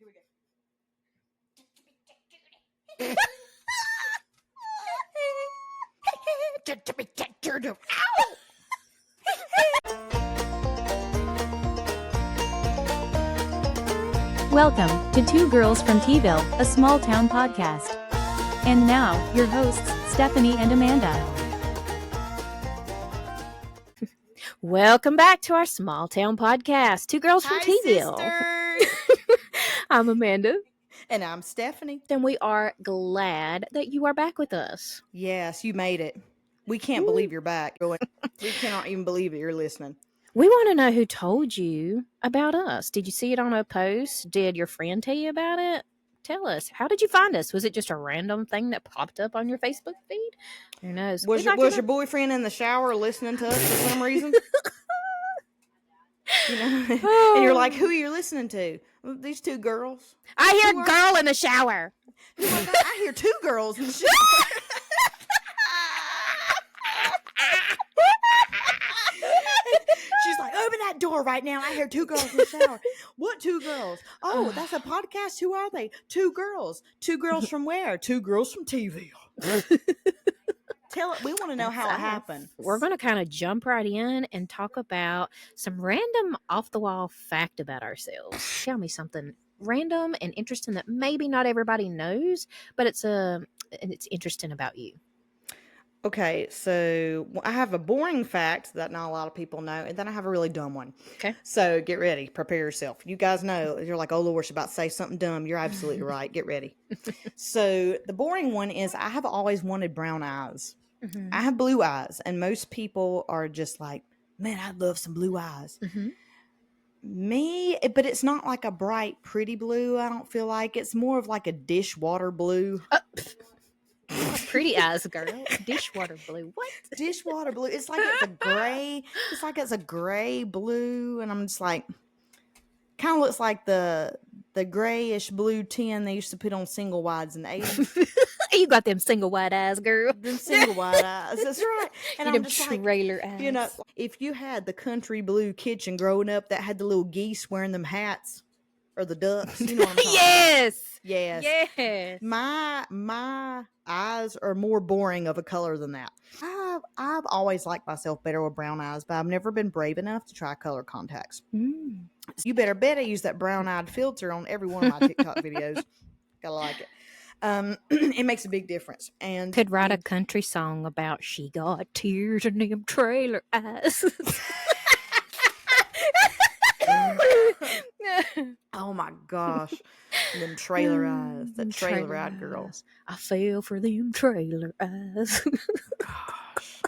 here we go. Welcome to Two Girls from T-Ville, a small town podcast. And now, your hosts, Stephanie and Amanda. Welcome back to our small town podcast, Two Girls from T-Ville. I'm Amanda. And I'm Stephanie. And we are glad that you are back with us. Yes, you made it. We can't believe you're back. We cannot even believe that you're listening. We want to know who told you about us. Did you see it on a post? Did your friend tell you about it? Tell us. How did you find us? Was it just a random thing that popped up on your Facebook feed? Who knows? Was your boyfriend in the shower listening to us for some reason? And you're like, who are you listening to? These two girls. I hear a girl in the shower. Oh my God, I hear two girls in the shower. She's like, open that door right now. I hear two girls in the shower. What two girls? Oh, that's a podcast. Who are they? Two girls. Two girls from where? Two girls from T-Ville. Tell it. We want to know how it happened. We're going to kind of jump right in and talk about some random off-the-wall fact about ourselves. Tell me something random and interesting that maybe not everybody knows, but it's interesting about you. Okay, so I have a boring fact that not a lot of people know, and then I have a really dumb one. Okay. So get ready. Prepare yourself. You guys know, you're like, oh, Lord, she's about to say something dumb. You're absolutely right. Get ready. So the boring one is I have always wanted brown eyes. Mm-hmm. I have blue eyes, and most people are just like, man, I'd love some blue eyes. Mm-hmm. Me, but it's not like a bright, pretty blue, I don't feel like. It's more of like a dishwater blue. Pretty eyes, girl. Dishwater blue. What? Dishwater blue. It's like it's a gray. It's like it's a gray blue, and I'm just like, kind of looks like the grayish blue tin they used to put on single wides in the 80s. You got them single wide eyes, girl. Them single wide eyes. That's right. And I'm just trailer like, eyes. you know, if you had the country blue kitchen growing up that had the little geese wearing them hats or the ducks, you know what I'm talking Yes. about? Yes. My eyes are more boring of a color than that. I've always liked myself better with brown eyes, but I've never been brave enough to try color contacts. So you better use that brown-eyed filter on every one of my TikTok videos. Gotta like it. It makes a big difference. And could write a country song about she got tears in them trailer eyes. Oh my gosh, them trailer eyes, that trailer-eyed girl. I fell for them trailer eyes. Gosh.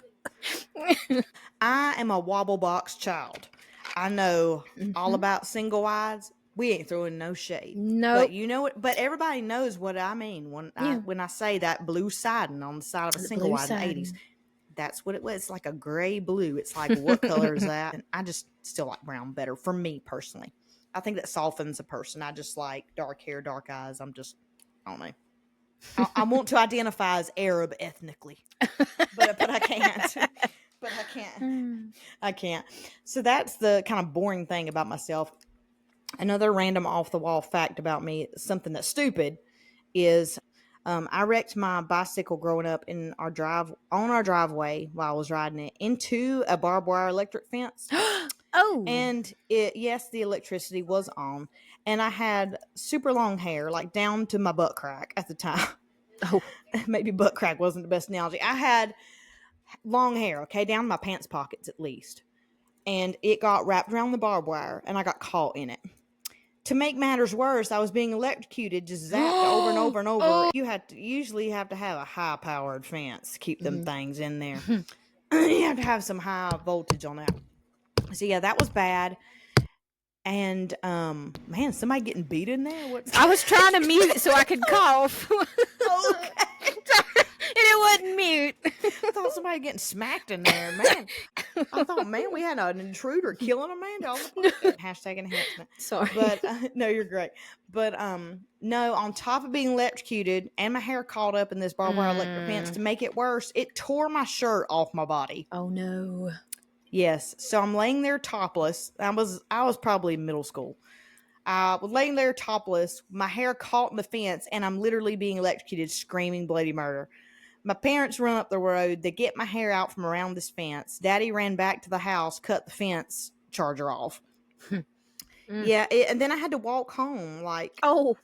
I am a wobble box child. I know all about single wides. We ain't throwing no shade. No. But you know what? But everybody knows what I mean when I say that blue siding on the side of a single wide in the 80s. That's what it was. It's like a gray blue. It's like, what color is that? And I just still like brown better for me personally. I think that softens a person. I just like dark hair, dark eyes. I don't know. I want to identify as Arab ethnically, but I can't. But I can't. So that's the kind of boring thing about myself. Another random off the wall fact about me, something that's stupid, is I wrecked my bicycle growing up on our driveway while I was riding it into a barbed wire electric fence. Oh. And the electricity was on, and I had super long hair, like down to my butt crack at the time. Oh. Maybe butt crack wasn't the best analogy. I had long hair, okay, down to my pants pockets at least. And it got wrapped around the barbed wire, and I got caught in it. To make matters worse, I was being electrocuted, just zapped over and over and over. Oh. You usually have to have a high-powered fence to keep them things in there. You have to have some high voltage on that. So yeah, that was bad. And man, somebody getting beat in there? I was trying to mute so I could cough. Okay. And it wasn't mute. I thought somebody getting smacked in there, man. I thought, man, we had an intruder killing Amanda. Hashtag enhancement. Sorry. But no, you're great. But no, on top of being electrocuted and my hair caught up in this barbed wire electric fence, to make it worse, it tore my shirt off my body. Oh no. Yes. So I'm laying there topless. I was probably in middle school. I was laying there topless, my hair caught in the fence, and I'm literally being electrocuted, screaming bloody murder. My parents run up the road. They get my hair out from around this fence. Daddy ran back to the house, cut the fence charger off. Yeah, and then I had to walk home. Like, Oh,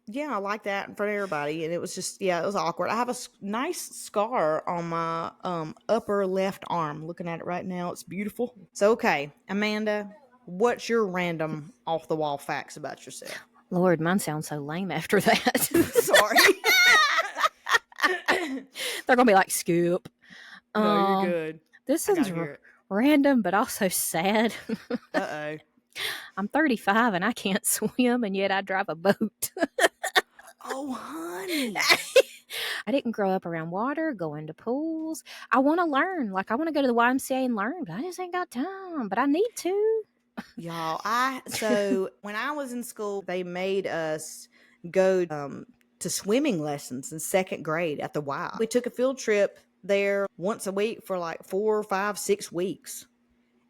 yeah, like that in front of everybody, and it was just, yeah, it was awkward. I have a nice scar on my upper left arm. Looking at it right now, it's beautiful. So, okay, Amanda, what's your random off the wall facts about yourself? Lord, mine sounds so lame after that. Sorry. They're gonna be like, Scoop. No, you're good. This is random, but also sad. Uh-oh. I'm 35 and I can't swim, and yet I drive a boat. Oh, honey. I didn't grow up around water, go into pools. I want to learn. Like, I want to go to the YMCA and learn, but I just ain't got time. But I need to. Y'all, so when I was in school, they made us go to swimming lessons in 2nd grade at the Y. We took a field trip there once a week for like 4, 5, 6 weeks.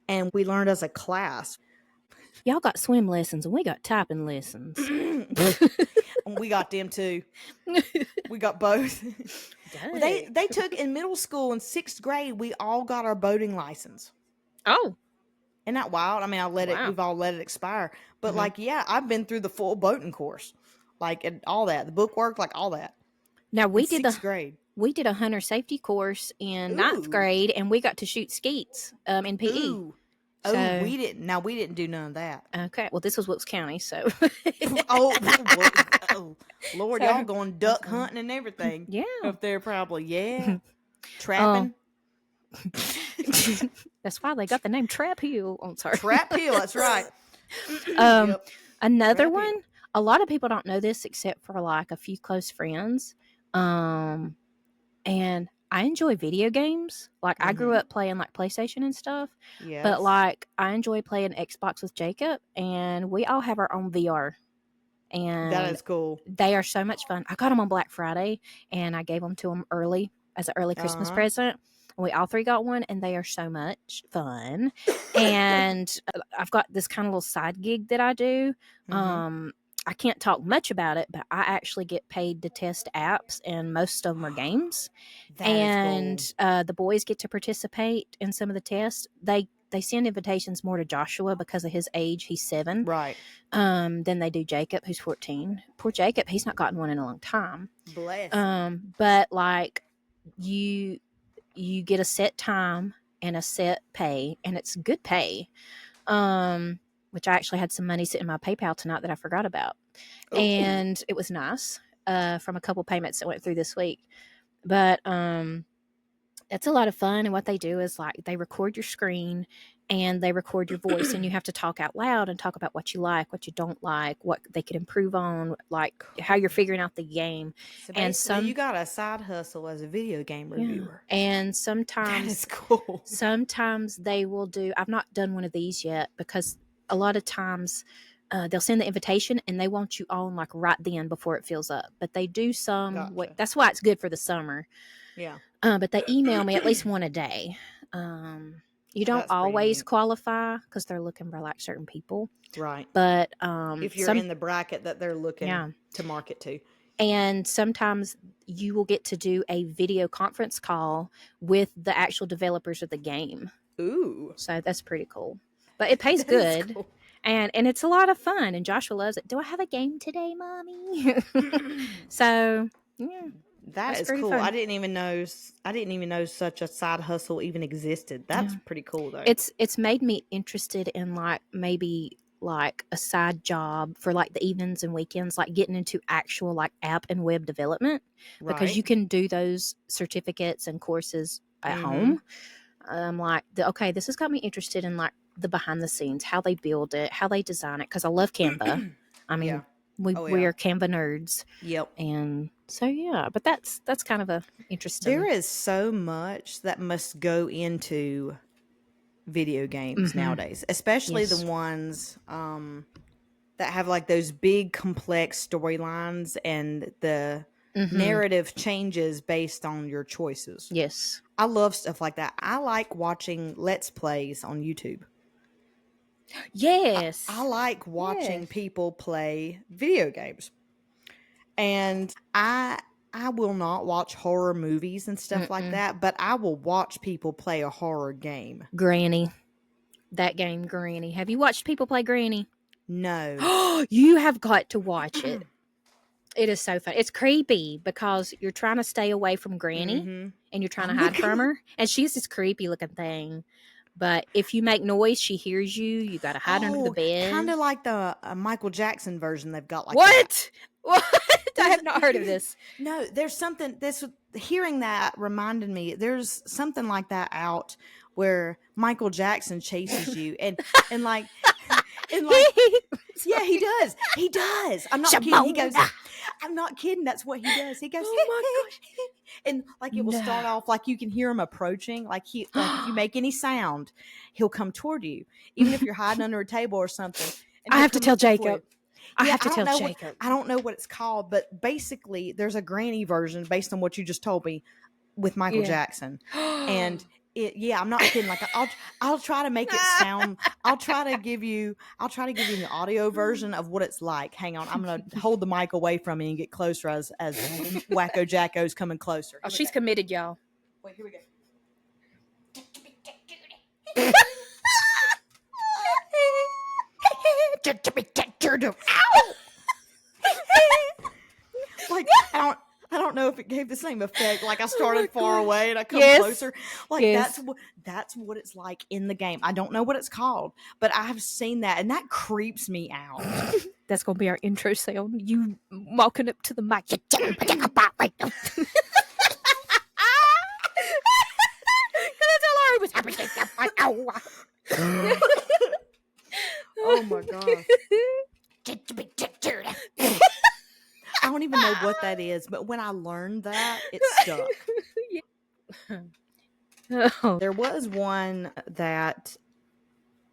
And we learned as a class. Y'all got swim lessons and we got typing lessons. And we got them too. We got both. They took in middle school in 6th grade, we all got our boating license. Oh. Isn't that wild? I mean, we've all let it expire. But like, yeah, I've been through the full boating course. Like, and all that. The book work, like all that. Now we did 6th grade. We did a hunter safety course in 9th grade, and we got to shoot skeets in PE. Ooh. So, we didn't. Now, we didn't do none of that. Okay. Well, this was Wilkes County, so. Lord, so, y'all going duck hunting and everything. Yeah. Up there probably. Yeah. Trapping. That's why they got the name Trap Hill. Oh, sorry. Trap Hill, that's right. Another one, a lot of people don't know this except for like a few close friends. And I enjoy video games. Like, I grew up playing like PlayStation and stuff. Yes. But like, I enjoy playing Xbox with Jacob, and we all have our own VR. And that is cool. They are so much fun. I got them on Black Friday, and I gave them to them early as an early Christmas present. We all 3 got one, and they are so much fun. And I've got this kind of little side gig that I do. I can't talk much about it, but I actually get paid to test apps, and most of them are games. And cool. The boys get to participate in some of the tests. They send invitations more to Joshua because of his age. He's 7. Right. Then they do Jacob, who's 14. Poor Jacob, he's not gotten one in a long time. Bless. But like, you get a set time and a set pay, and it's good pay. Which I actually had some money sitting in my PayPal tonight that I forgot about. Oh. And it was nice from a couple payments that went through this week. But it's a lot of fun. And what they do is like they record your screen and they record your voice, and you have to talk out loud and talk about what you like, what you don't like, what they could improve on, like how you're figuring out the game. So you got a side hustle as a video game reviewer. Yeah. And sometimes that is cool. Sometimes they will do. I've not done one of these yet because a lot of times they'll send the invitation and they want you on like right then before it fills up. But they do some. Gotcha. That's why it's good for the summer. Yeah. But they email me at least one a day. You don't always qualify because they're looking for like certain people. Right. But if you're in the bracket that they're looking to market to. And sometimes you will get to do a video conference call with the actual developers of the game. Ooh. So that's pretty cool. But it pays good. Cool. And it's a lot of fun. And Joshua loves it. Do I have a game today, Mommy? So, yeah. That is cool. Fun. I didn't even know such a side hustle even existed. That's pretty cool though. It's made me interested in like maybe like a side job for like the evenings and weekends, like getting into actual like app and web development because you can do those certificates and courses at home. Like this has got me interested in like the behind the scenes, how they build it, how they design it. Cause I love Canva. I mean, we are Canva nerds. Yep. And so, but that's kind of a interesting. There is so much that must go into video games nowadays, especially the ones that have like those big complex storylines and the narrative changes based on your choices. Yes. I love stuff like that. I like watching Let's Plays on YouTube. Yes. I like watching Yes. people play video games. And I will not watch horror movies and stuff like that, but I will watch people play a horror game. Granny. That game, Granny. Have you watched people play Granny? No. You have got to watch it. It is so fun. It's creepy because you're trying to stay away from Granny and you're trying to hide from her. And she's this creepy looking thing. But if you make noise, she hears you. You got to hide under the bed. Kind of like the Michael Jackson version they've got like what? What? I have not heard of this. No, there's something, hearing that reminded me, there's something like that out where Michael Jackson chases you and like, yeah, he does. He does. I'm not kidding. He goes, I'm not kidding. That's what he does. He goes, oh my gosh. And like it will start off like you can hear him approaching. Like if you make any sound, he'll come toward you, even if you're hiding under a table or something. I have to tell Jacob. I have to tell Jacob. I don't know what it's called, but basically there's a Granny version based on what you just told me with Michael Jackson. And I'm not kidding. Like I'll try to make it sound. I'll try to give you the audio version of what it's like. Hang on, I'm gonna hold the mic away from me and get closer as Wacko Jacko's coming closer. Oh, she's committed, y'all. Wait, here we go. Like I don't know if it gave the same effect. Like I started far away and I come closer. Like that's what it's like in the game. I don't know what it's called, but I have seen that and that creeps me out. That's gonna be our intro sound. You walking up to the mic. Oh my god. I don't even know what that is, but when I learned that, it stuck. Oh. There was one that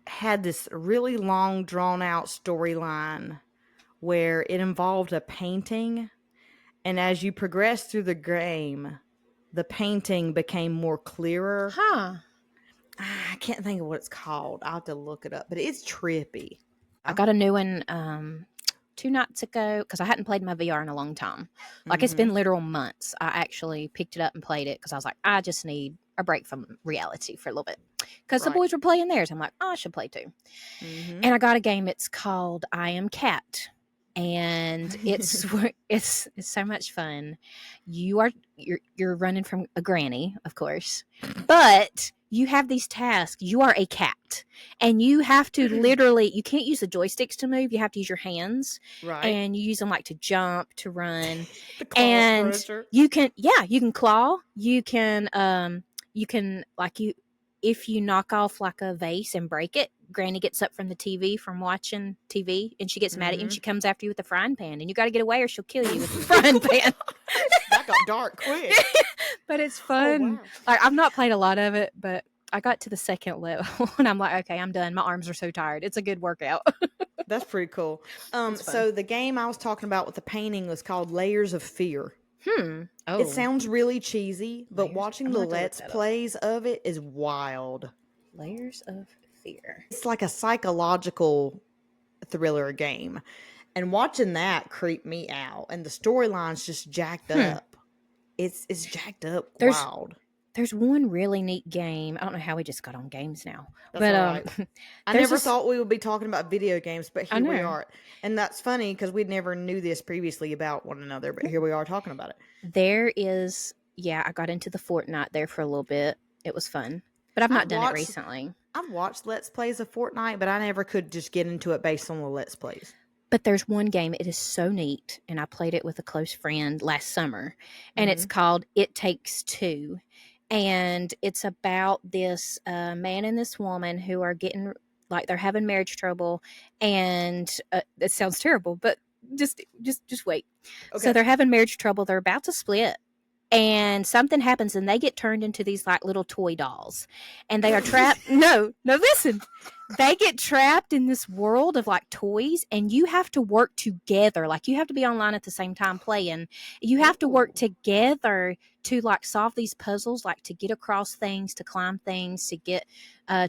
had this really long, drawn-out storyline where it involved a painting, and as you progressed through the game, the painting became more clearer. Huh. I can't think of what it's called. I'll have to look it up, but it's trippy. I got a new one 2 nights ago because I hadn't played my VR in a long time. Like it's been literal months. I actually picked it up and played it because I was like, I just need a break from reality for a little bit. Because the boys were playing theirs. I'm like, I should play too. And I got a game. It's called I Am Cat. And it's so much fun. You're running from a granny, of course, but you have these tasks. You are a cat, and you have to literally. You can't use the joysticks to move. You have to use your hands, right? And you use them like to jump, to run, and you can claw. You can if you knock off like a vase and break it. Granny gets up from the TV from watching TV and she gets mad at you and she comes after you with a frying pan and you got to get away or she'll kill you with the frying pan. That got dark quick. But it's fun. Oh, wow. Like I've not played a lot of it, but I got to the second level and I'm like, okay, I'm done. My arms are so tired. It's a good workout. That's pretty cool. So the game I was talking about with the painting was called Layers of Fear. Oh. It sounds really cheesy, but watching the Let's Plays of it is wild. Layers of Fear. It's like a psychological thriller game. And watching that creeped me out. And the storyline's just jacked up. It's jacked up wild. There's one really neat game. I don't know how we just got on games now. That's all right. I never thought we would be talking about video games, but here we are. And that's funny because we never knew this previously about one another, but here we are talking about it. There is, I got into the Fortnite there for a little bit. It was fun. But I've not done it recently. I've watched Let's Plays of Fortnite, but I never could just get into it based on the Let's Plays. But there's one game, it is so neat, and I played it with a close friend last summer, and it's called It Takes Two. And it's about this man and this woman who are getting, like, they're having marriage trouble, and it sounds terrible, but just wait. Okay. So they're having marriage trouble, they're about to split. And something happens and they get turned into these like little toy dolls and they are trapped. No, listen. they get trapped in this world of like toys, and you have to work together. Like you have to be online at the same time playing. You have to work together to like solve these puzzles, like to get across things, to climb things, to get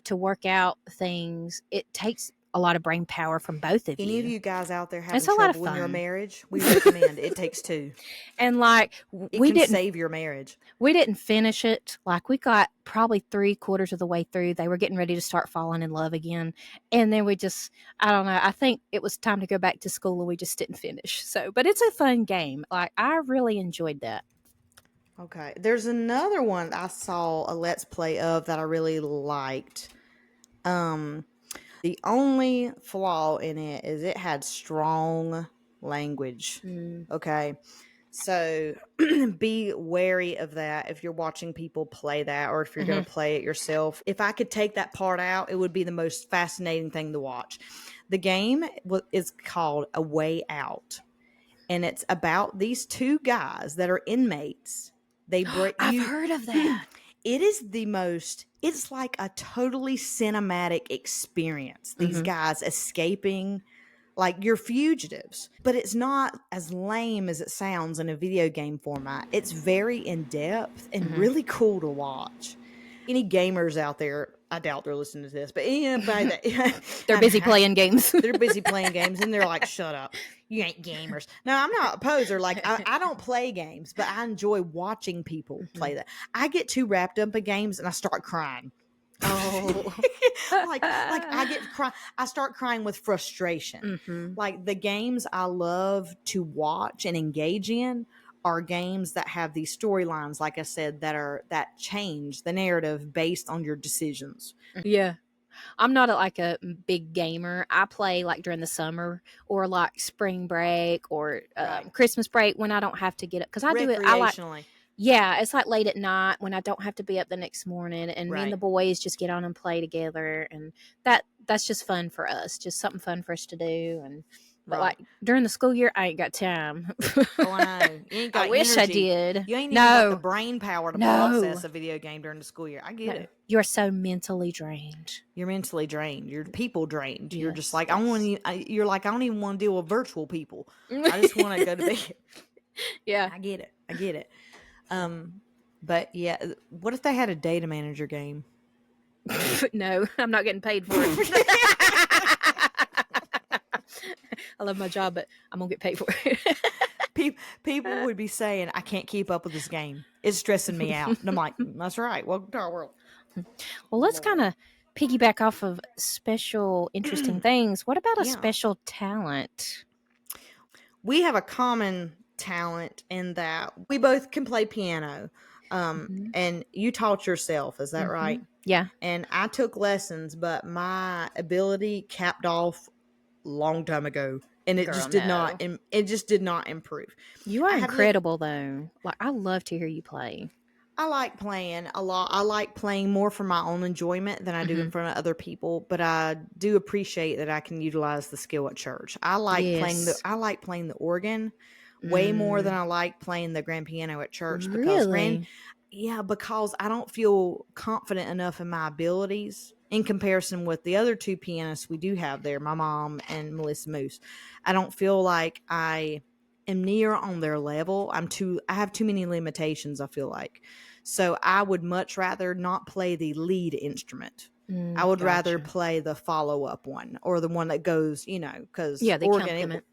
to work out things. It takes a lot of brain power from both of Any you. of you guys out there having It's a lot of trouble in your fun. marriage, we recommend It Takes Two. And like It we can didn't save your marriage. we didn't finish it. Like we got probably 3/4 of the way through. They were getting ready to start falling in love again. And then we just, I don't know. I think it was time to go back to school and we just didn't finish. So, but it's a fun game. Like I really enjoyed that. Okay. There's another one I saw a Let's Play of that I really liked. The only flaw in it is it had strong language. Okay. So be wary of that if you're watching people play that, or if you're going to play it yourself. If I could take that part out, it would be the most fascinating thing to watch. The game is called A Way Out, and it's about these two guys that are inmates. I've heard of that. It is it's like a totally cinematic experience. These guys escaping, like you're fugitives, but it's not as lame as it sounds in a video game format. It's very in depth and really cool to watch. Any gamers out there, I doubt they're listening to this, but anybody that They're busy playing games. They're busy playing games, and they're like, "Shut up, you ain't gamers." No, I'm not a poser. Like I don't play games, but I enjoy watching people play that. I get too wrapped up in games, and I start crying. Oh, like I start crying with frustration. Like the games I love to watch and engage in are games that have these storylines, like I said, that change the narrative based on your decisions. Yeah. I'm not like a big gamer. I play like during the summer or like spring break or Christmas break when I don't have to get up, because I do it. I like, yeah, it's like late at night when I don't have to be up the next morning, and me and the boys just get on and play together, and that's just fun for us. Just something fun for us to do. And but like during the school year, I ain't got time. Oh, I know. You ain't got I wish I did. You ain't even got the brain power to process a video game during the school year. I get it. You are so mentally drained. You're mentally drained. You're people drained. Yes, you're just like, you're like, I don't even want to deal with virtual people. I just want to go to bed. Yeah. I get it. But yeah, what if they had a data manager game? No, I'm not getting paid for it. I love my job, but I'm gonna get paid for it. People would be saying, I can't keep up with this game. It's stressing me out. And I'm like, that's right. Welcome to our world. Well, let's kind of piggyback off of special, interesting things. What about a special talent? We have a common talent in that we both can play piano. And you taught yourself, is that right? Yeah. And I took lessons, but my ability capped off long time ago, and it just did not improve. You are incredible though. Like I love to hear you play. I like playing a lot. I like playing more for my own enjoyment than I do in front of other people, but I do appreciate that I can utilize the skill at church. I like playing the organ way more than I like playing the grand piano at church. Really? Because I don't feel confident enough in my abilities in comparison with the other two pianists we do have there, my mom and Melissa Moose. I don't feel like I am near on their level. I have too many limitations, I feel like. So I would much rather not play the lead instrument. I would rather play the follow-up one, or the one that goes, because the accompaniment.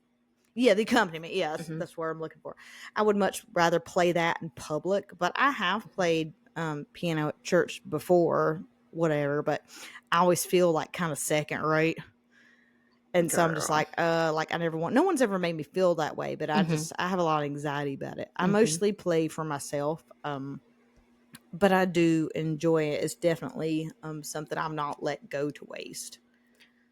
The accompaniment. Yeah, that's where I'm looking for. I would much rather play that in public, but I have played piano at church before, whatever, but I always feel like kind of second rate. And so I'm just like no one's ever made me feel that way, but I have a lot of anxiety about it. I mostly play for myself, but I do enjoy it. It's definitely something I'm not let go to waste.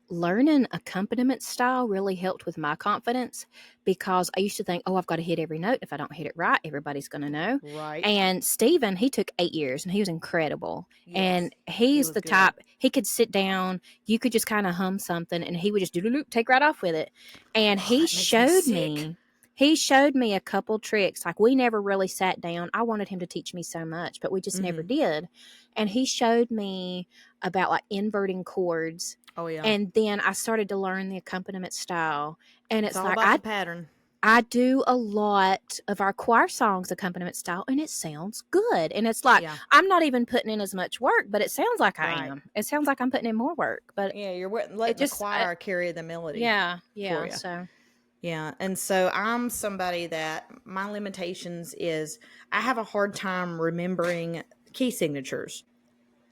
Learning accompaniment style really helped with my confidence, because I used to think, I've got to hit every note. If I don't hit it right, everybody's going to know. Right. And Steven, he took 8 years and he was incredible. Yes, and he's the type, he could sit down, you could just kind of hum something and he would just take right off with it. And he showed me a couple tricks. Like we never really sat down. I wanted him to teach me so much, but we just never did. And he showed me about like inverting chords Oh yeah. And then I started to learn the accompaniment style. And It's it's all like about the pattern. I do a lot of our choir songs accompaniment style, and it sounds good. And it's like Yeah. I'm not even putting in as much work, but it sounds like I Right. am. It sounds like I'm putting in more work, but Yeah, you're letting it the just choir carry the melody. yeah, For yeah. you. So Yeah, and so I'm somebody that my limitations is I have a hard time remembering key signatures.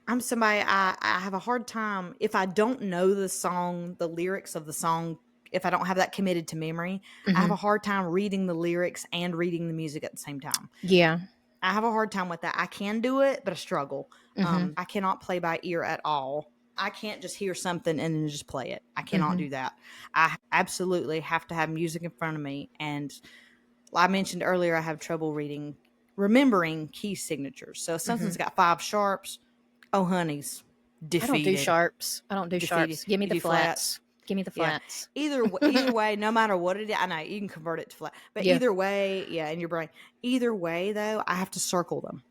I'm somebody I have a hard time if I don't know the song, the lyrics of the song. If I don't have that committed to memory, I have a hard time reading the lyrics and reading the music at the same time. yeah. I have a hard time with that. I can do it, but I struggle. I cannot play by ear at all. I can't just hear something and then just play it. I cannot do that. I absolutely have to have music in front of me. And I mentioned earlier, I have trouble remembering key signatures. So if something's got 5 sharps, oh, honey's I don't do defeated. sharps. I don't do Defeated. sharps. Give me You the do flats. Give me the Yeah. flats. Either way, no matter what it is, I know you can convert it to flat, but Yeah. either way, yeah, in your brain. Either way, though, I have to circle them.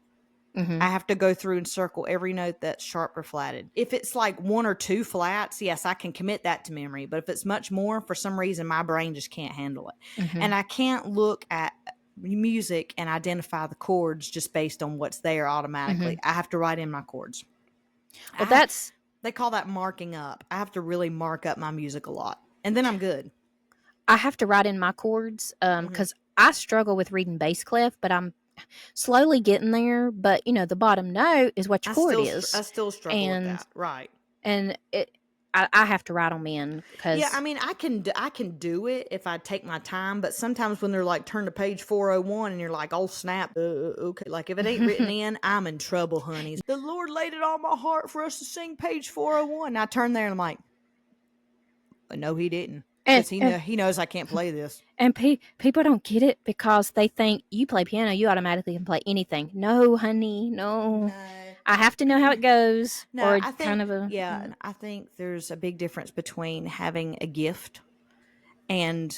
Mm-hmm. I have to go through and circle every note that's sharp or flatted. If it's like 1 or 2 flats, yes, I can commit that to memory. But if it's much more, for some reason, my brain just can't handle it. Mm-hmm. And I can't look at music and identify the chords just based on what's there automatically. I have to write in my chords. Well, they call that marking up. I have to really mark up my music a lot. And then I'm good. I have to write in my chords because I struggle with reading bass clef, but I'm slowly getting there. But the bottom note is what your chord is. I still struggle with that. Right. And I have to write them in because yeah, I mean, I can do it if I take my time. But sometimes when they're like, turn to page 401 and you're like, oh snap, okay. Like if it ain't written in, I'm in trouble, honeys. The Lord laid it on my heart for us to sing page 401. And I turn there and I'm like, no, he didn't. Because he knows I can't play this. And people don't get it because they think you play piano, you automatically can play anything. No, honey, no. I have to know how it goes. No, or I think, I think there's a big difference between having a gift and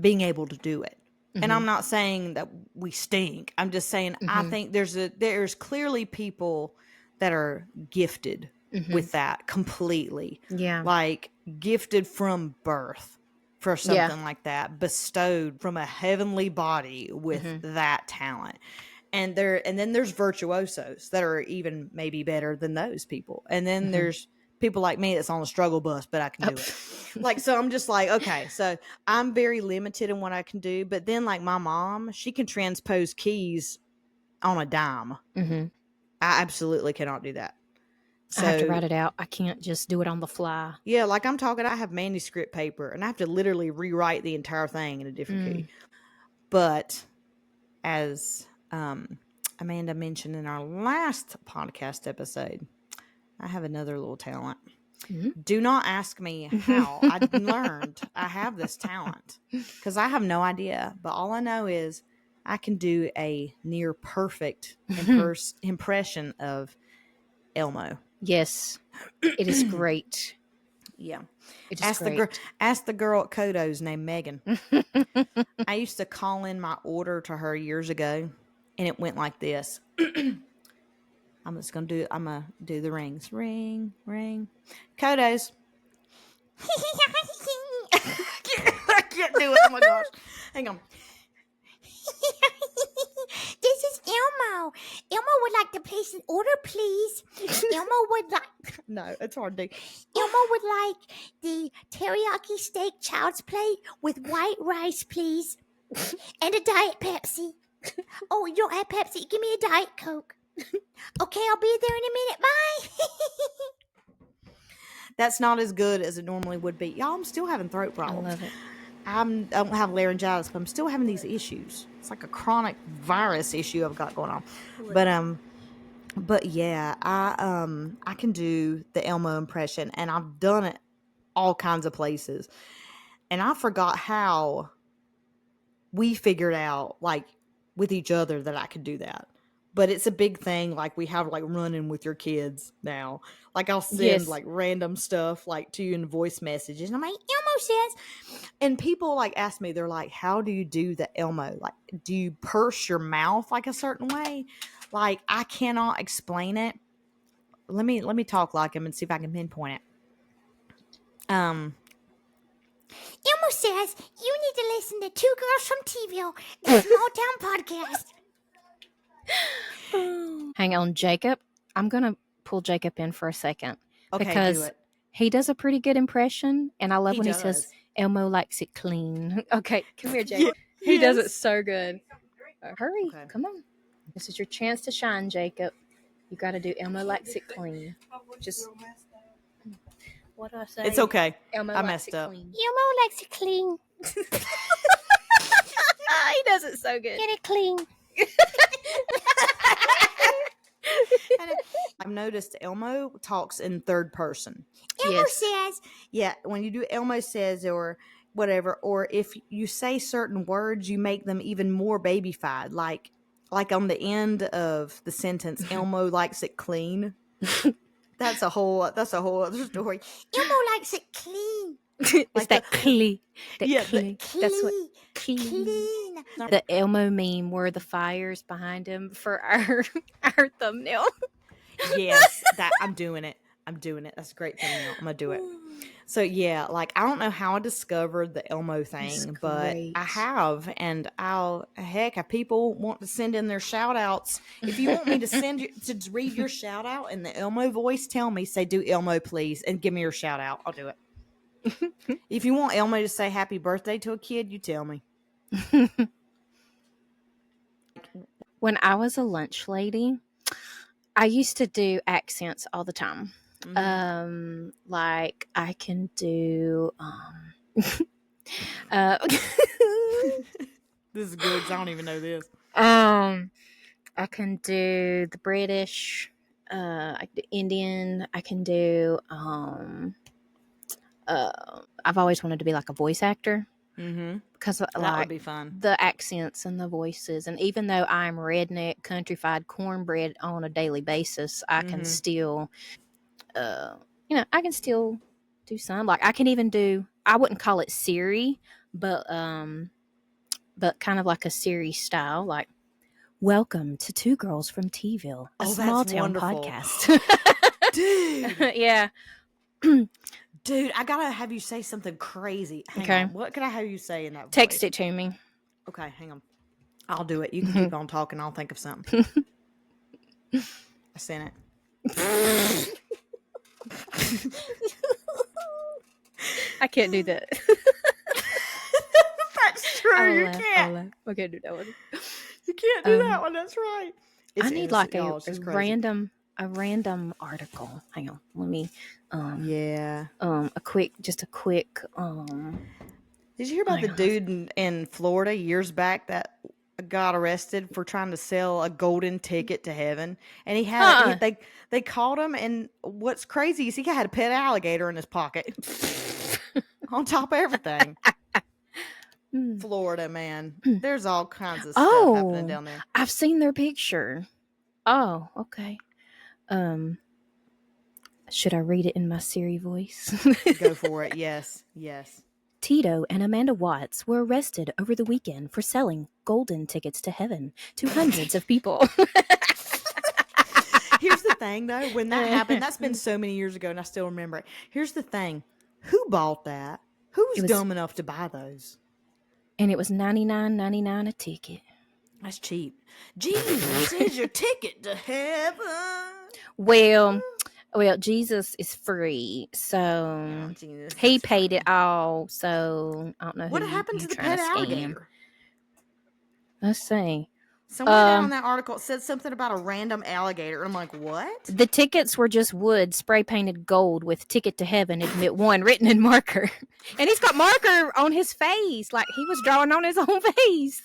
being able to do it. And I'm not saying that we stink. I'm just saying I think there's clearly people that are gifted with that completely. Yeah. Like gifted from birth for something like that, bestowed from a heavenly body with that talent. And then there's virtuosos that are even maybe better than those people. And then there's people like me that's on the struggle bus, but I can do it. Like, so I'm just like, okay, so I'm very limited in what I can do. But then like my mom, she can transpose keys on a dime. I absolutely cannot do that. So, I have to write it out. I can't just do it on the fly. Yeah, like I'm talking, I have manuscript paper and I have to literally rewrite the entire thing in a different key. But as Amanda mentioned in our last podcast episode, I have another little talent. Do not ask me how I learned I have this talent because I have no idea. But all I know is I can do a near perfect impression of Elmo. Yes, it is great. Yeah. It is great. Ask the girl at Kodo's named Megan. I used to call in my order to her years ago, and it went like this. I'm going to do the rings. Ring, ring. Kodo's. I can't do it. Oh my gosh. Hang on. This is Elmo. Elmo would like to place an order, please. Elmo would like... No, it's hard to do. Elmo would like the teriyaki steak child's plate with white rice, please. And a Diet Pepsi. Oh, you don't have Pepsi? Give me a Diet Coke. Okay, I'll be there in a minute. Bye. That's not as good as it normally would be. Y'all, I'm still having throat problems. I love it. I don't have laryngitis, but I'm still having these issues. It's like a chronic virus issue I've got going on. But yeah, I can do the Elmo impression, and I've done it all kinds of places. And I forgot how we figured out, like, with each other that I could do that. But it's a big thing, like we have like running with your kids now. Like I'll send like random stuff like to you in voice messages. And I'm like, Elmo says. And people like ask me, they're like, how do you do the Elmo? Like, do you purse your mouth like a certain way? Like, I cannot explain it. Let me talk like him and see if I can pinpoint it. Um, Elmo says you need to listen to Two Girls from T-Ville, the small town podcast. Hang on, Jacob. I'm going to pull Jacob in for a second. okay, because do it. he does a pretty good impression. And I love He when does. he says, Elmo likes it clean. Okay, come here, Jacob. He does it so good. Hurry, Okay. come on. This is your chance to shine, Jacob. You got to do Elmo likes it clean. Just... What do I say? It's okay. Elmo I likes messed it up. clean. Elmo likes it clean. He does it so good. Get it clean. I've noticed Elmo talks in third person. Elmo says. Yeah, when you do Elmo says or whatever, or if you say certain words, you make them even more babyfied. Like on the end of the sentence, Elmo likes it clean. That's a whole other story. Elmo likes it clean. It's Like that clean. Clean. That's what Clean. the Elmo meme were the fires behind him for our thumbnail. Yes, that I'm doing it. That's a great thumbnail. I'm gonna do it. So yeah, like I don't know how I discovered the Elmo thing, but I have, and if people want to send in their shout outs, if you want me to read your shout out in the Elmo voice, tell me, say do Elmo please, and give me your shout out. I'll do it. If you want Elmo to say happy birthday to a kid, you tell me. When I was a lunch lady, I used to do accents all the time. Mm-hmm. Like I can do This is good 'cause I don't even know this. I can do the British, I can do Indian, I can do I've always wanted to be like a voice actor. Mm-hmm. Because that like would be fun. The accents and the voices, and even though I'm redneck, countrified, cornbread on a daily basis, I can still, I can still do some. Like I can even do. I wouldn't call it Siri, but kind of like a Siri style. Like, welcome to Two Girls from T-Ville, a small town podcast. Dude, yeah. Dude, I gotta have you say something crazy. Hang on. What can I have you say in that voice? Text it to me. Okay, hang on. I'll do it. You can keep on talking. I'll think of something. I sent it. I can't do that. That's true. You can't. I can't do that one. You can't do that one. That's right. I need like a random article. Hang on. Let me a quick Did you hear about the dude in Florida years back that got arrested for trying to sell a golden ticket to heaven? And he had they caught him, and what's crazy is he had a pet alligator in his pocket. On top of everything. Florida, man. There's all kinds of stuff happening down there. I've seen their picture. Oh, okay. Should I read it in my Siri voice? Go for it. Yes. Tito and Amanda Watts were arrested over the weekend for selling golden tickets to heaven to hundreds of people. Here's the thing, though. When that happened, that's been so many years ago, and I still remember it. Here's the thing. Who bought that? Who was dumb enough to buy those? And it was $99.99 a ticket. That's cheap. Jesus is your ticket to heaven. Well, Jesus is free, so he paid it all. So I don't know what happened to the pet alligator. Let's see. Somewhere down in that article it said something about a random alligator. I'm like, what? The tickets were just wood spray painted gold with "Ticket to Heaven" admit one written in marker, and he's got marker on his face, like he was drawing on his own face.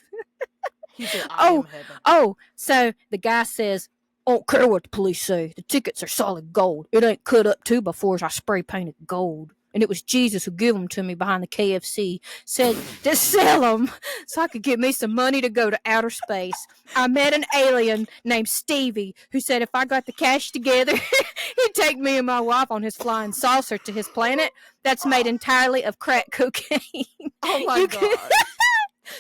He said, I am heaven. So the guy says, "I don't care what the police say. The tickets are solid gold. It ain't cut up 2x4s. I spray painted gold. And it was Jesus who gave them to me behind the KFC. Said to sell them so I could get me some money to go to outer space. I met an alien named Stevie who said if I got the cash together, he'd take me and my wife on his flying saucer to his planet that's made entirely of crack cocaine." Oh my God.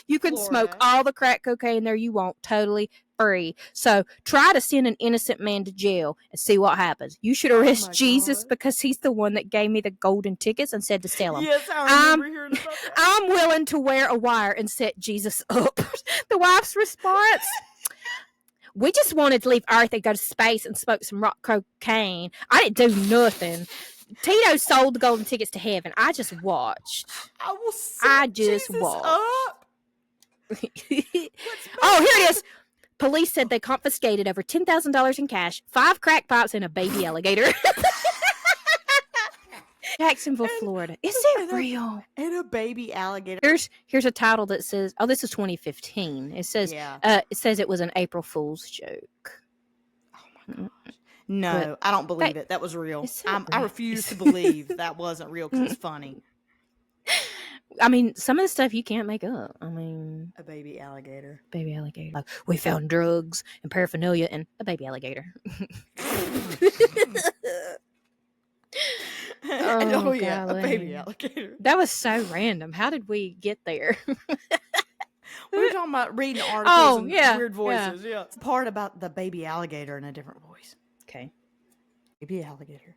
You can smoke Florida. all the crack cocaine there you want, totally free. So try to send an innocent man to jail and see what happens. You should arrest Jesus God. because he's the one that gave me the golden tickets and said to sell them. Yes, I remember hearing about that. I'm willing to wear a wire and set Jesus up. The wife's response. We just wanted to leave Earth and go to space and smoke some rock cocaine. I didn't do nothing. Tito sold the golden tickets to heaven. I just watched. I just watched. Up. Oh, here it is. Police said they confiscated over $10,000 in cash, 5 crack pipes, and a baby alligator. Jacksonville, Florida. Is it real? And a baby alligator. Here's a title that says, "Oh, this is 2015." It says, it was an April Fool's joke. Oh my gosh! No, I don't believe it. That was real. I refuse to believe that wasn't real because it's funny. I mean, some of the stuff you can't make up. I mean, a baby alligator. Baby alligator. Like, we found drugs and paraphernalia and a baby alligator. Oh yeah, a baby alligator. That was so random. How did we get there? We were talking about reading articles and weird voices. Yeah. It's part about the baby alligator in a different voice. Okay. Baby alligator.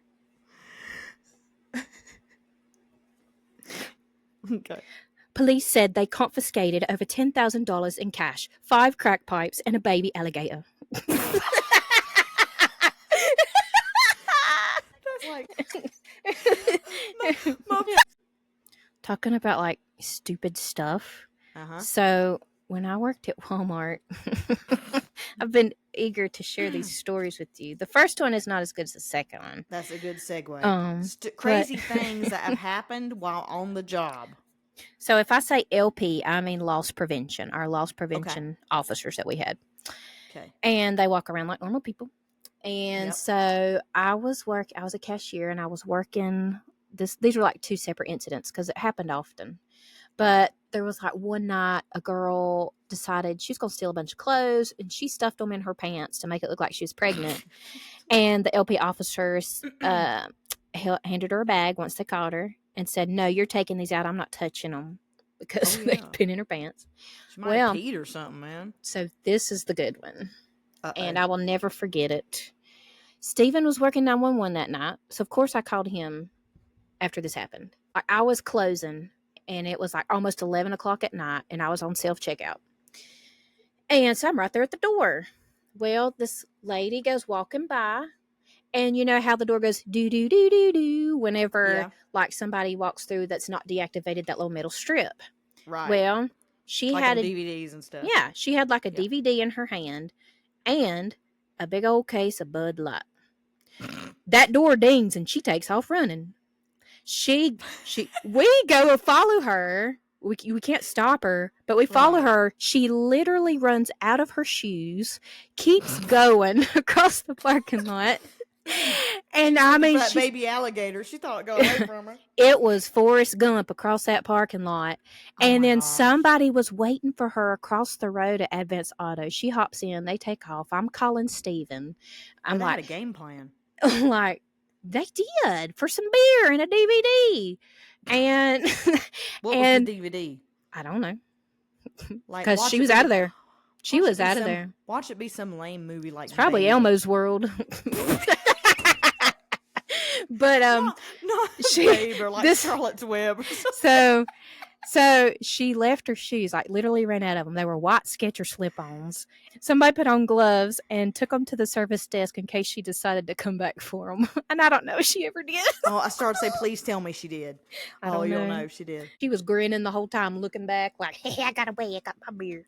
Okay. Police said they confiscated over $10,000 in cash, 5 crack pipes, and a baby alligator. That's like talking about like stupid stuff. Uh-huh. So when I worked at Walmart, I've been eager to share these stories with you. The first one is not as good as the second one. That's a good segue. Crazy things that have happened while on the job. So if I say LP, I mean loss prevention, our loss prevention officers that we had. Okay. And they walk around like normal people. And so I was a cashier and I was working these were like 2 separate incidents because it happened often. But there was like one night a girl decided she was going to steal a bunch of clothes and she stuffed them in her pants to make it look like she was pregnant. And the LP officers handed her a bag once they caught her and said, "No, you're taking these out. I'm not touching them," because they'd been in her pants. She might have peed or something, man. So this is the good one. And I will never forget it. Stephen was working 911 that night. So, of course, I called him after this happened. I was closing, and it was like almost 11 o'clock at night, and I was on self-checkout. And so I'm right there at the door. Well, this lady goes walking by, and you know how the door goes do-do-do-do-do whenever like somebody walks through that's not deactivated that little metal strip. Right. Well, she like had DVDs and stuff. Yeah, she had like a DVD in her hand and a big old case of Bud Light. That door dings and she takes off running. We go and follow her. We can't stop her, but we follow her. She literally runs out of her shoes, keeps going across the parking lot. And I mean, that baby alligator, she thought it got away from her. It was Forrest Gump across that parking lot. And then somebody was waiting for her across the road at Advance Auto. She hops in, they take off. I'm calling Steven. I'm like, had a game plan. I'm like, they did for some beer and a DVD. And what was the DVD? I don't know. Because she was out of there. She was out of there. Watch it be some lame movie like it's probably Babe. Elmo's World. But not Babe or like Charlotte's Web. So she left her shoes, like literally ran out of them. They were white Skechers slip-ons. Somebody put on gloves and took them to the service desk in case she decided to come back for them. And I don't know if she ever did. I started to say, please tell me she did. You'll know if she did. She was grinning the whole time, looking back like, hey, I got away. I got my beer.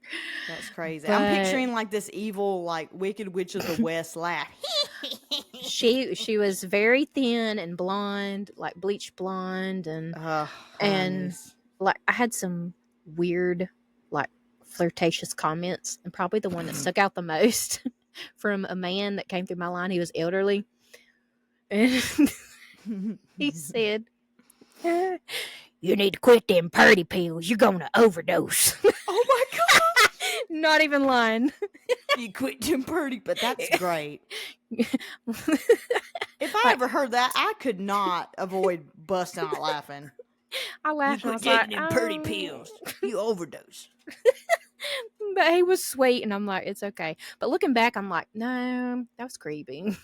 That's crazy. But I'm picturing like this evil, like Wicked Witch of the West laugh. She was very thin and blonde, like bleached blonde, and like I had some weird, like flirtatious comments, and probably the one that stuck out the most from a man that came through my line. He was elderly, and he said, "You need to quit them party pills. You're gonna overdose." Oh my god! Not even lying. You quit them party, but that's great. If I ever heard that, I could not avoid busting out laughing. I laughed and I was like, You overdose. But he was sweet, and I'm like, it's okay. But looking back, I'm like, no, that was creepy.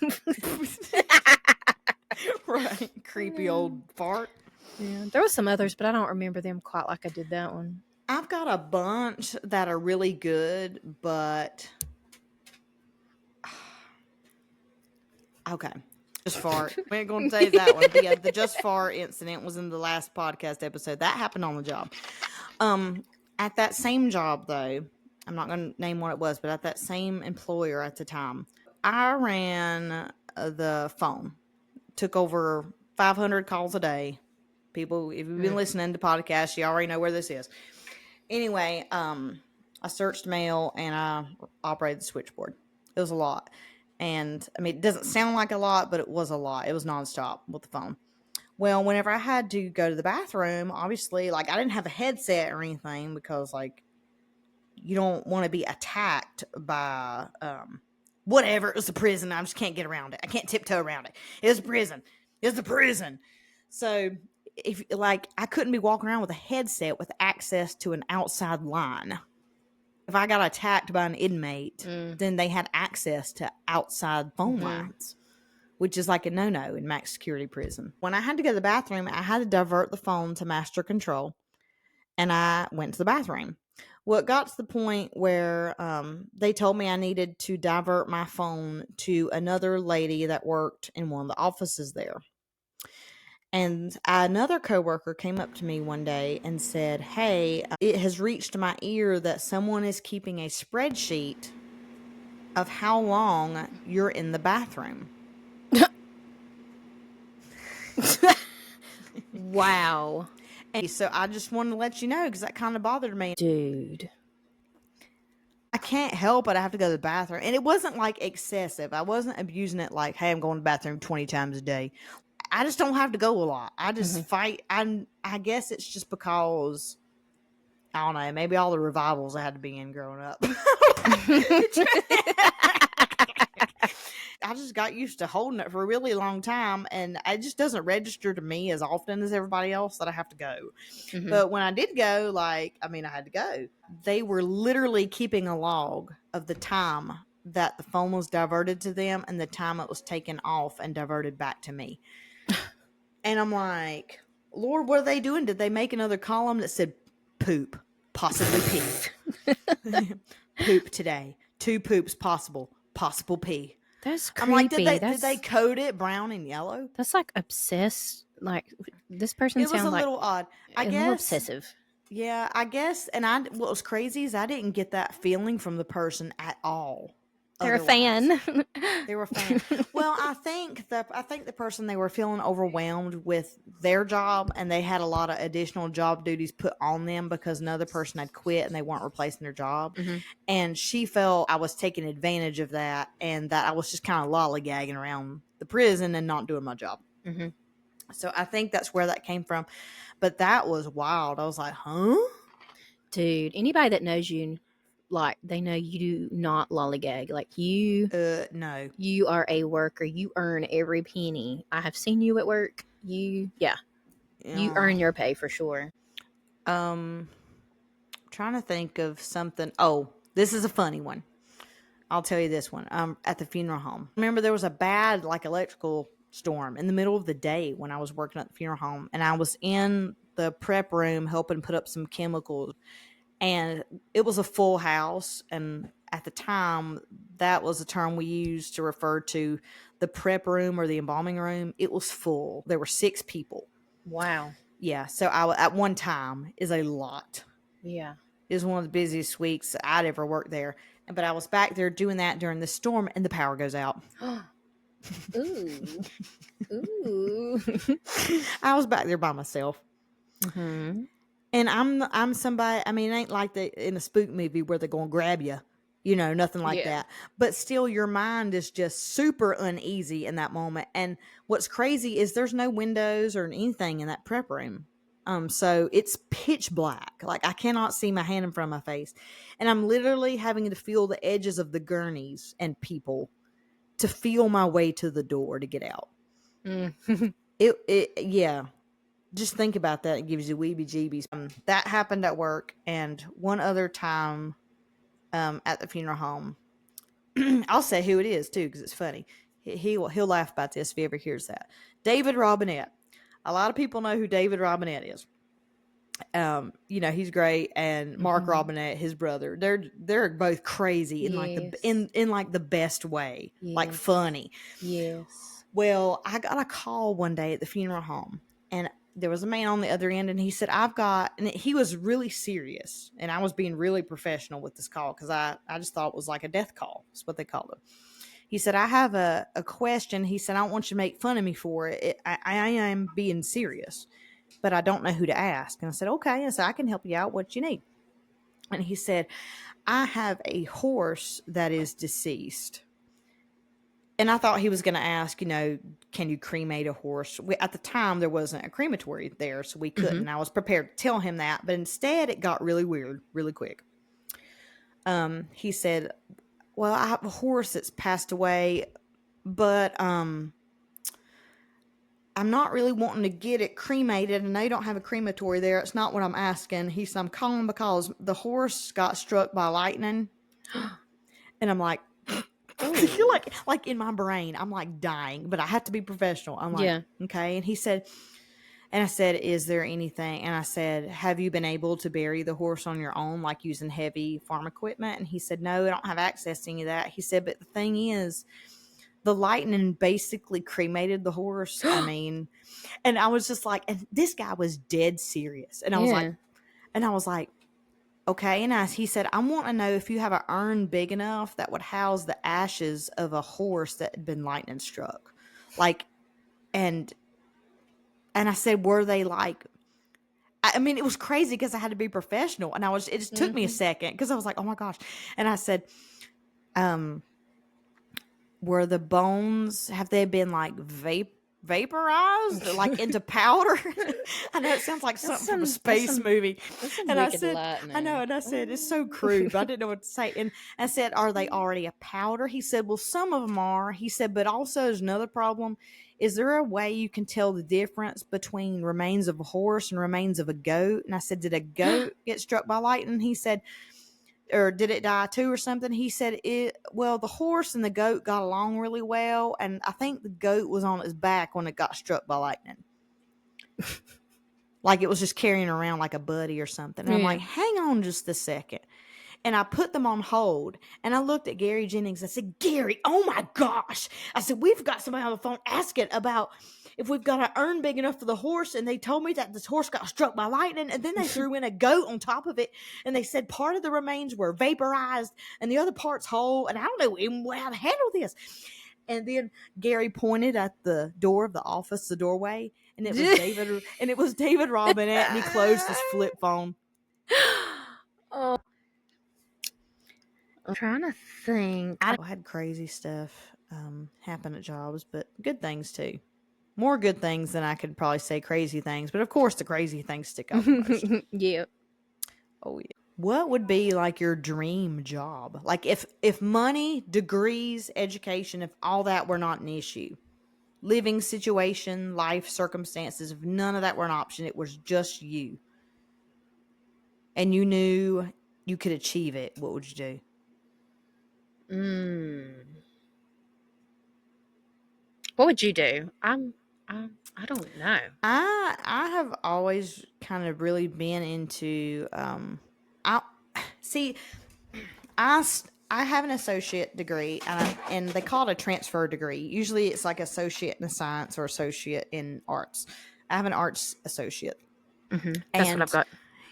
Right. Creepy old fart. Yeah, there was some others, but I don't remember them quite like I did that one. I've got a bunch that are really good, but okay. Just fart. We ain't gonna say that one. But yeah, the just fart incident was in the last podcast episode. That happened on the job. At that same job though, I'm not gonna name what it was, but at that same employer at the time, I ran the phone. Took over 500 calls a day. People, if you've been listening to podcasts, you already know where this is. Anyway, I searched mail and I operated the switchboard. It was a lot. And I mean, it doesn't sound like a lot, but it was a lot. It was nonstop with the phone. Well, whenever I had to go to the bathroom, obviously, like I didn't have a headset or anything because like you don't want to be attacked by whatever. It was a prison. I just can't get around it. I can't tiptoe around it. It was a prison. It was a prison. So if like I couldn't be walking around with a headset with access to an outside line. If I got attacked by an inmate, then they had access to outside phone lines, which is like a no-no in max security prison. When I had to go to the bathroom, I had to divert the phone to master control, and I went to the bathroom. Well, it got to the point where they told me I needed to divert my phone to another lady that worked in one of the offices there. And another coworker came up to me one day and said, hey, it has reached my ear that someone is keeping a spreadsheet of how long you're in the bathroom. Wow. And so I just wanted to let you know because that kind of bothered me. Dude. I can't help it. I have to go to the bathroom. And it wasn't like excessive. I wasn't abusing it like, hey, I'm going to the bathroom 20 times a day. I just don't have to go a lot. I just fight. I guess it's just because, I don't know, maybe all the revivals I had to be in growing up. I just got used to holding it for a really long time, and it just doesn't register to me as often as everybody else that I have to go. But when I did go, I had to go. They were literally keeping a log of the time that the phone was diverted to them and the time it was taken off and diverted back to me. And I'm like, Lord, what are they doing? Did they make another column that said poop, possibly pee? Poop today. 2 poops possible pee. That's creepy. I'm like, did they code it brown and yellow? That's like obsessed. Like this person sounds like. It was a little odd. I guess. A little obsessive. Yeah, I guess. And what was crazy is I didn't get that feeling from the person at all. They're a fan. They were a fan. Well, I think the person, they were feeling overwhelmed with their job, and they had a lot of additional job duties put on them because another person had quit and they weren't replacing their job. And she felt I was taking advantage of that, and that I was just kind of lollygagging around the prison and not doing my job. So I think that's where that came from. But that was wild. I was like, huh? Dude, anybody that knows you, like, they know you do not lollygag. Like, you no, you are a worker. You earn every penny. I have seen you at work. You earn your pay for sure. Trying to think of something. Oh, this is a funny one. I'll tell you this one. At the funeral home. Remember, there was a bad electrical storm in the middle of the day when I was working at the funeral home, and I was in the prep room helping put up some chemicals. And it was a full house. And at the time, that was a term we used to refer to the prep room or the embalming room. It was full. There were 6 people. Wow. Yeah. So at one time is a lot. Yeah. It was one of the busiest weeks I'd ever worked there. But I was back there doing that during the storm, and the power goes out. Ooh. Ooh. I was back there by myself. And I'm somebody, I mean, it ain't like in a spook movie where they're going to grab you, nothing like that. But still, your mind is just super uneasy in that moment. And what's crazy is there's no windows or anything in that prep room. So it's pitch black. Like, I cannot see my hand in front of my face. And I'm literally having to feel the edges of the gurneys and people to feel my way to the door to get out. Yeah. just think about that. It gives you weebie-jeebies. That happened at work, and one other time at the funeral home. I'll say who it is, too, because it's funny. He'll laugh about this if he ever hears that. David Robinette. A lot of people know who David Robinette is. He's great, and Mark Robinette, his brother, they're both crazy in like the best way, like funny. Yes. Well, I got a call one day at the funeral home, and there was a man on the other end, and he said, and he was really serious, and I was being really professional with this call because I just thought it was like a death call. That's what they called it. He said, I have a question. He said, I don't want you to make fun of me for it. I am being serious, but I don't know who to ask. And I said, okay. I said, I can help you out. What you need? And he said, I have a horse that is deceased. And I thought he was going to ask, can you cremate a horse? At the time, there wasn't a crematory there, so we couldn't. And I was prepared to tell him that. But instead, it got really weird, really quick. He said, well, I have a horse that's passed away, but I'm not really wanting to get it cremated. I know you don't have a crematory there. It's not what I'm asking. He said, I'm calling because the horse got struck by lightning. And I'm like, like in my brain, I'm like dying, but I have to be professional. I'm like, okay. And he said, and I said, is there anything? And I said, have you been able to bury the horse on your own, like using heavy farm equipment? And he said, no, I don't have access to any of that. He said, but the thing is, the lightning basically cremated the horse. I mean, and I was just like, and this guy was dead serious. And I was like, okay. And he said, I want to know if you have an urn big enough that would house the ashes of a horse that had been lightning struck. And I said, were they like, I mean, it was crazy because I had to be professional, and it just took me a second because I was like, oh my gosh. And I said, were the bones, have they been like vaporized or like into powder? I know it sounds like something from a space movie. And I said, I know. And I said, it's so crude, but I didn't know what to say. And I said, are they already a powder? He said, well, some of them are. He said, but also there's another problem. Is there a way you can tell the difference between remains of a horse and remains of a goat? And I said, did a goat get struck by lightning? He said, or did it die too or something? He said, well, the horse and the goat got along really well, and I think the goat was on its back when it got struck by lightning. Like it was just carrying around like a buddy or something. And I'm like, hang on just a second. And I put them on hold, and I looked at Gary Jennings. I said, Gary, oh my gosh. I said, we've got somebody on the phone asking about if we've got an urn big enough for the horse. And they told me that this horse got struck by lightning, and then they threw in a goat on top of it. And they said part of the remains were vaporized and the other part's whole. And I don't know even how to handle this. And then Gary pointed at the door of the office, the doorway, and it was David Robinette, and he closed his flip phone. Oh. I'm trying to think. I had crazy stuff happen at jobs, but good things too. More good things than I could probably say crazy things, but of course the crazy things stick out most. Yeah. Oh yeah. What would be like your dream job? Like if money, degrees, education, if all that were not an issue, living situation, life circumstances, if none of that were an option, it was just you, and you knew you could achieve it, what would you do? What would you do? I don't know. I have always kind of really been into I have an associate degree, and they call it a transfer degree. Usually it's like associate in science or associate in arts. I have an arts associate. That's what I've got.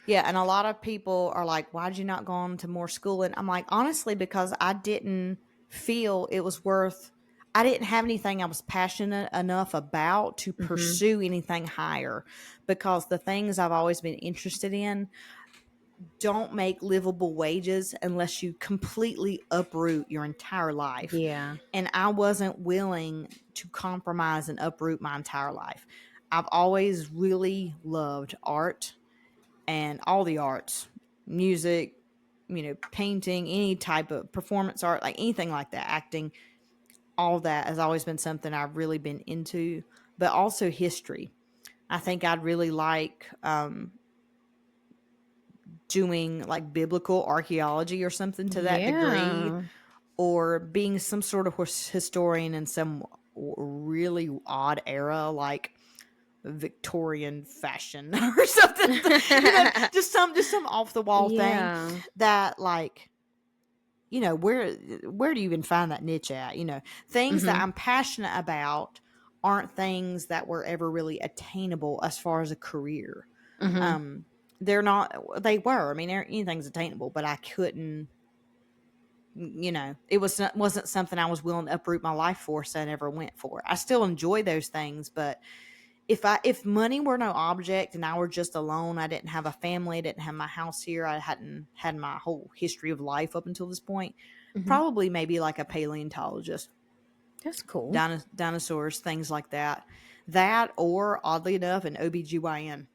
Yeah, and a lot of people are like, why'd you not go on to more school? And I'm like, honestly, because I didn't feel it was worth, I didn't have anything I was passionate enough about to pursue anything higher, because the things I've always been interested in don't make livable wages unless you completely uproot your entire life. Yeah. And I wasn't willing to compromise and uproot my entire life. I've always really loved art and all the arts, music, painting, any type of performance art, like anything like that, acting, all that has always been something I've really been into, but also history. I think I'd really like doing like biblical archaeology or something to that degree, or being some sort of historian in some really odd era, like Victorian fashion or something. Just some off the wall thing that, like, where do you even find that niche at? Things that I'm passionate about aren't things that were ever really attainable as far as a career. They're not. They were. I mean, anything's attainable, but I couldn't. It wasn't something I was willing to uproot my life for, so I never went for. I still enjoy those things, but if money were no object and I were just alone, I didn't have a family, I didn't have my house here, I hadn't had my whole history of life up until this point, probably maybe like a paleontologist. That's cool. Dinosaurs, things like that. That, or oddly enough, an OBGYN.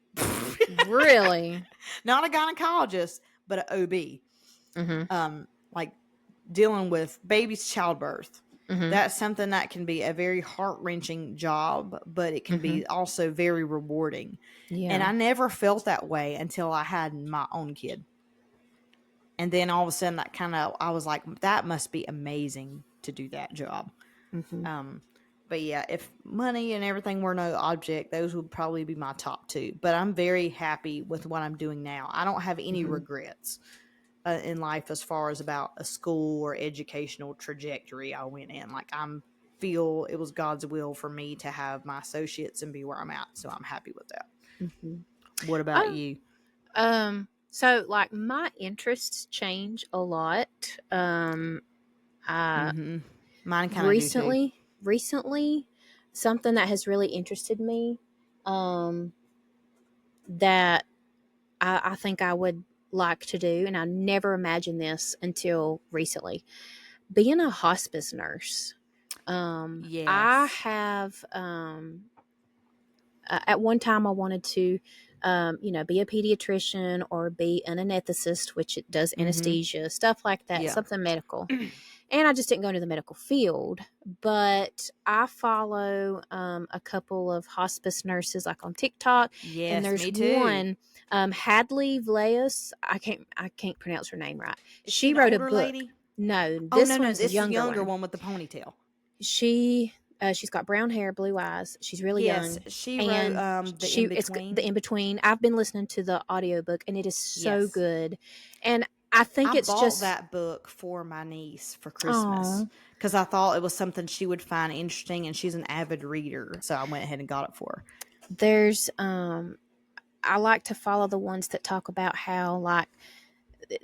Really? Not a gynecologist, but an OB. Like dealing with baby's childbirth. That's something that can be a very heart-wrenching job, but it can be also very rewarding. And I never felt that way until I had my own kid. And then all of a sudden I was like, that must be amazing to do that job. But yeah, if money and everything were no object, those would probably be my top two. But I'm very happy with what I'm doing now. I don't have any regrets in life as far as about a school or educational trajectory I went in. Like, feel it was God's will for me to have my associates and be where I'm at. So I'm happy with that. What about you? So like my interests change a lot. Mine kind of recently, something that has really interested me, that I think I would like to do, and I never imagined this until recently, being a hospice nurse. Yes. I have, at one time I wanted to, be a pediatrician or be an anesthetist, which it does anesthesia, stuff like that, something medical. And I just didn't go into the medical field, but I follow a couple of hospice nurses like on TikTok. Yes, and there's me too. one, Hadley Vlaeus. I can't pronounce her name right. Is she wrote a book. Lady? No, this one's this younger one with the ponytail. She's got brown hair, blue eyes. She's really young. She wrote the In-Between. It's the In-Between. I've been listening to the audiobook, and it is so good. And I think I bought that book for my niece for Christmas because I thought it was something she would find interesting, and she's an avid reader, so I went ahead and got it for her. There's I like to follow the ones that talk about how, like,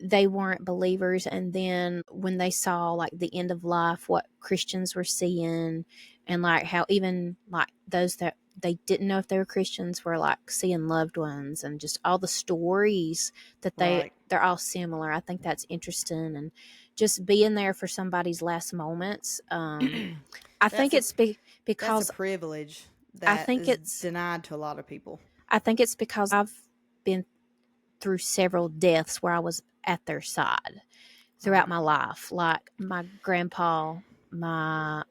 they weren't believers, and then when they saw like the end of life, what Christians were seeing, and like how even like those that they didn't know if they were Christians were like seeing loved ones, and just all the stories that they're all similar. I think that's interesting, and just being there for somebody's last moments. I think it's because that's a privilege that it's denied to a lot of people. I think it's because I've been through several deaths where I was at their side throughout my life, like my grandpa, my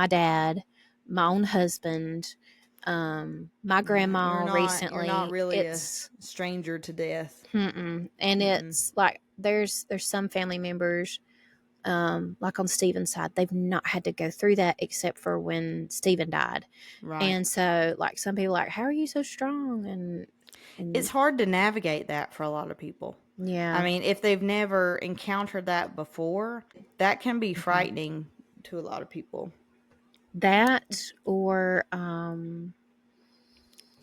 dad, my own husband, my grandma recently. You're not really a stranger to death. And it's like there's some family members, like on Stephen's side, they've not had to go through that except for when Stephen died. Right. And so like some people are like, how are you so strong? And it's hard to navigate that for a lot of people. Yeah. I mean, if they've never encountered that before, that can be frightening to a lot of people. That, or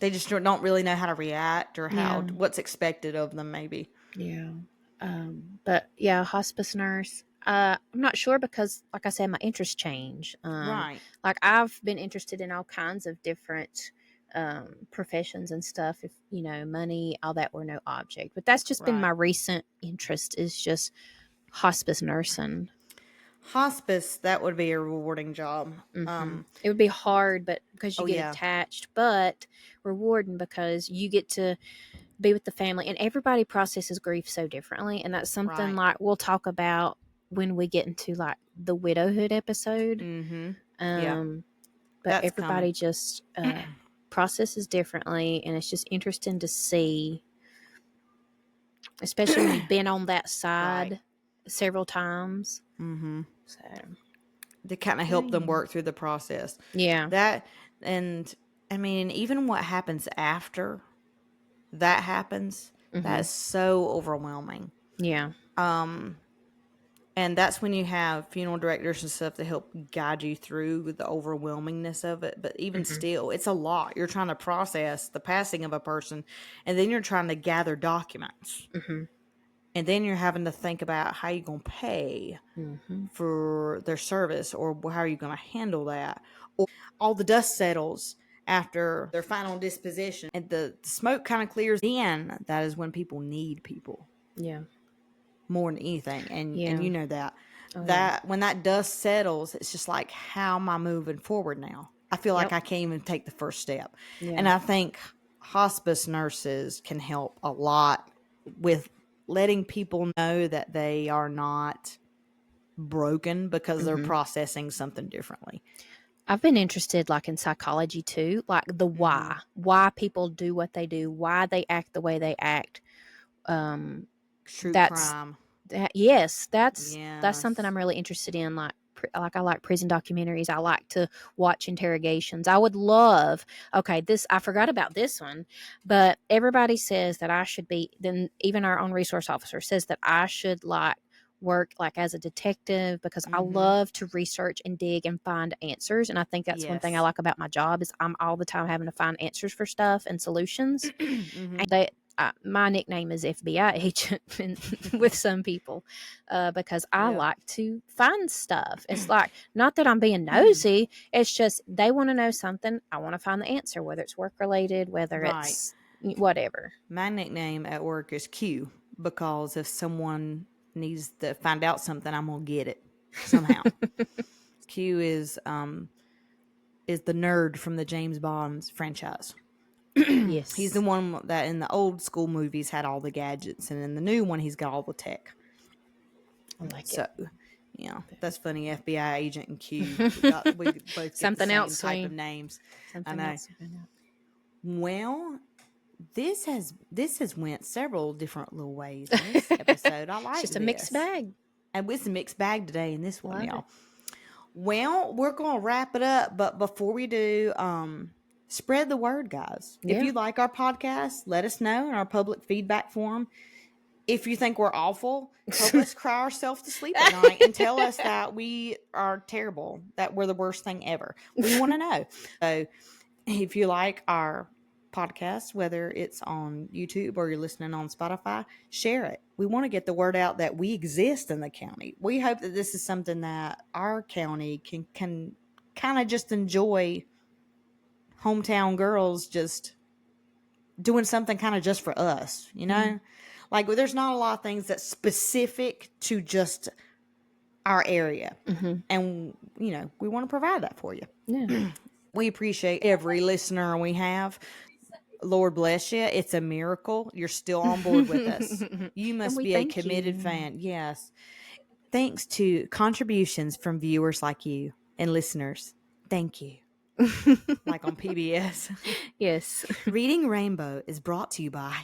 they just don't really know how to react, or what's expected of them, maybe. Yeah. But yeah, hospice nurse. I'm not sure because, like I said, my interests change. Right. Like I've been interested in all kinds of different professions and stuff. If money, all that were no object, but that's just been my recent interest, is just hospice nursing. Hospice, that would be a rewarding job. It would be hard, but because you get attached, but rewarding because you get to be with the family, and everybody processes grief so differently, and that's something like we'll talk about when we get into like the widowhood episode. But that's everybody coming. Just processes differently, and it's just interesting to see, especially when you've been on that side several times. Mm-hmm. So To kind of help them work through the process. yeah, That, and I mean, even what happens after that happens, that is so overwhelming. yeah, And that's when you have funeral directors and stuff to help guide you through the overwhelmingness of it. But even still, it's a lot. You're trying to process the passing of a person, and then you're trying to gather documents. And then you're having to think about how you're going to pay for their service, or how are you going to handle that. Or all the dust settles after their final disposition, and the smoke kind of clears. Then that is when people need people. yeah. More than anything, and you know that when that dust settles, it's just like, how am I moving forward now? I feel like I can't even take the first step. And I think hospice nurses can help a lot with letting people know that they are not broken because they're processing something differently. I've been interested like in psychology too, like the why people do what they do, why they act the way they act. True That's crime. yes, that's something I'm really interested in. Like I like prison documentaries. I like to watch interrogations. I would love. Okay, this I forgot about this one, but everybody says that I should be. Then even our own resource officer says that I should like work like as a detective, because I love to research and dig and find answers. And I think that's one thing I like about my job is I'm all the time having to find answers for stuff and solutions. And my nickname is FBI agent with some people, because I like to find stuff. It's like, not that I'm being nosy. It's just they want to know something. I want to find the answer, whether it's work related, whether it's whatever. My nickname at work is Q, because if someone needs to find out something, I'm gonna get it somehow. Q is the nerd from the James Bond franchise. Yes, He's the one that in the old school movies had all the gadgets, and in the new one, he's got all the tech. I like So, it. yeah, that's funny. FBI agent and Q. We both get Something the same else, type of names. Something I know. else. Well, this has went several different little ways in this episode. I like It's just this. a mixed bag. And it's a mixed bag today in this one, Love y'all. it. Well, we're going to wrap it up. But before we do, spread the word, guys. Yeah. If you like our podcast, let us know in our public feedback form. If you think we're awful, help us cry ourselves to sleep at night and tell us that we are terrible, that we're the worst thing ever. We want to know. So if you like our podcast, whether it's on YouTube or you're listening on Spotify, share it. We want to get the word out that we exist in the county. We hope that this is something that our county can kind of just enjoy. Hometown girls just doing something kind of just for us, you know? Like, there's not a lot of things that's specific to just our area. And, you know, we want to provide that for you. Yeah. We appreciate every listener we have. Lord bless you. It's a miracle. You're still on board with us. You must be a committed fan. Yes. Thanks to contributions from viewers like you and listeners. Thank you. Like on PBS. Yes. Reading Rainbow is brought to you by.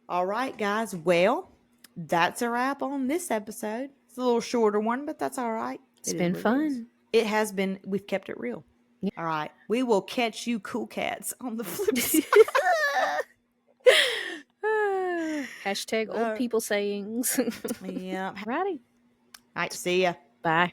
All right, guys. Well, that's a wrap on this episode. It's a little shorter one, but that's all right. It's been fun. It has been. We've kept it real. Yeah. All right. We will catch you cool cats on the flip side. Hashtag old people sayings. Yeah. Righty. All right. See ya. Bye.